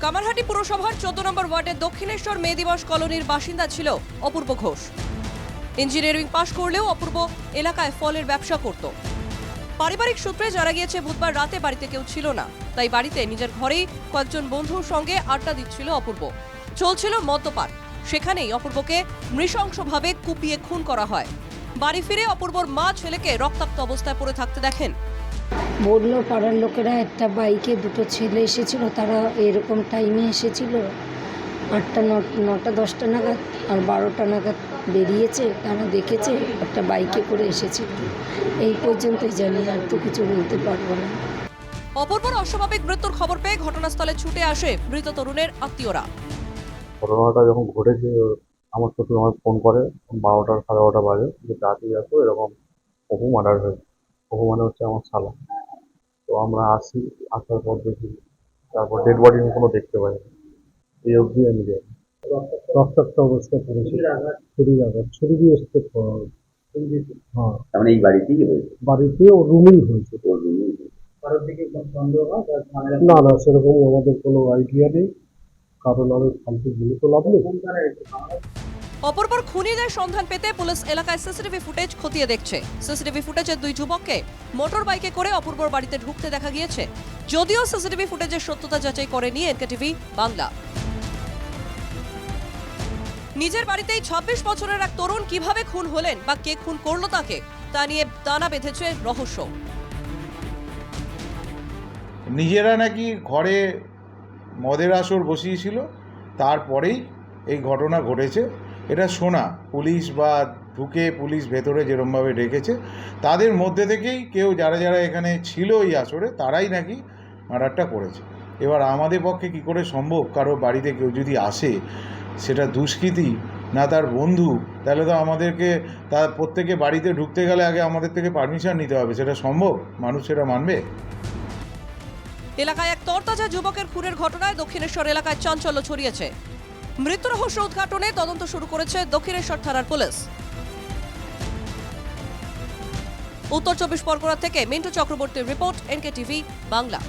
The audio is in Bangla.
কামারহাটি পুরসভার 14 নম্বর ওয়ার্ডের দক্ষিণেশ্বর মে দিবস কলোনির বাসিন্দা ছিল অপূর্ব ঘোষ। ইঞ্জিনিয়ারিং পাশ করলেও অপূর্ব এলাকায় ফলের ব্যবসা করত। পারিবারিক সূত্রে জানা গিয়েছে বুধবার রাতে বাড়িতে কেউ ছিল না, তাই বাড়িতে নিজের ঘরেই কয়েকজন বন্ধুর সঙ্গে আড্ডা দিচ্ছিল অপূর্ব। চলছিল মদ্যপান। সেখানেই অপূর্বকে নৃশংসভাবে কুপিয়ে খুন করা হয়। বাড়ি ফিরে অপূর্বর মা ছেলেকে রক্তাক্ত অবস্থায় পড়ে থাকতে দেখেন। বললো পাড়ার লোকেরা একটা বাইকে দুটো ছেলে এসেছিল, তারা এরকম টাইমে এসেছিল 8টা 9টা 10টা নাগাদ, আর 12টা নাগাদ বেরিয়েছে। তারা দেখেছে একটা বাইকে করে এসেছিল। এই পর্যন্তই জানি, আর তো কিছু বলতে পারবো না। অপূর্বর অস্বাভাবিক মৃত্যুর খবর পেয়ে ঘটনাস্থলে ছুটে আসে মৃত তরুণের আত্মীয়রা। ঘটনাটা যখন ঘটেছে আমার শ্বশুর আমাকে ফোন করে 12টা 12:30 বাজে, যে তাড়াতাড়ি আসো, এরকম অপু মার্ডার হয়েছে। অপু মানে হচ্ছে আমার শালা। তো আমরা আসি, আসার পর দেখি, তারপর ডেড বডি কোনো দেখতে পাই না। এই অবধি আমি যাই। রক্তাক্ত অবস্থা পড়েছে, শরীর আঘাত, ছুরি দিয়ে এসছে। হ্যাঁ, তার মানে এই বাড়িতেই হয়েছে, বাড়িতে ও রুমেই হয়েছে। ওর রুমেই হয়েছে। না না, সেরকম আমাদের কোনো আইডিয়া নেই, কারণ আমি ফালতু বলে তো লাভ নেই। অপূর্বর খুনিদের সন্ধান পেতে পুলিশ এলাকায় সিসিটিভি ফুটেজ খতিয়ে দেখছে। সিসিটিভি ফুটেজের দুই যুবককে মোটর বাইকে করে অপূর্বর বাড়িতে ঢুকতে দেখা গিয়েছে। যদিও সিসিটিভি ফুটেজের সত্যতা যাচাই করেনি এনকেটিভি বাংলা। নিজের বাড়িতেই 26 বছরের এক তরুণ কিভাবে খুন হলেন বা কে খুন করলো তাকে, তা নিয়ে দানা বেঁধেছে রহস্য। নিজেরা নাকি ঘরে মদের আসর বসিয়েছিল, তারপরেই এই ঘটনা ঘটেছে। এটা শোনা, পুলিশ বা ঢুকে পুলিশ ভেতরে যেরমভাবে ডেকেছে, তাদের মধ্যে থেকেই কেউ যারা যারা এখানে ছিল এই আসরে, তারাই নাকি মার্ডারটা করেছে। এবার আমাদের পক্ষে কি করে সম্ভব, কারো বাড়িতে কেউ যদি আসে, সেটা দুষ্কৃতী না তার বন্ধু, তাহলে তো আমাদেরকে তার প্রত্যেকে বাড়িতে ঢুকতে গেলে আগে আমাদের থেকে পারমিশন নিতে হবে। সেটা সম্ভব? মানুষ সেটা মানবে? এলাকায় এক তরতাজা যুবকের খুনের ঘটনায় দক্ষিণেশ্বর এলাকায় চাঞ্চল্য ছড়িয়েছে। মৃত্যু রহস্য উদ্ঘাটনে তদন্ত শুরু করেছে দক্ষিণেশ্বর থানার পুলিশ। উত্তর 24 পরগনা থেকে মিন্টু চক্রবর্তীর রিপোর্ট, এনকেটিভি বাংলা।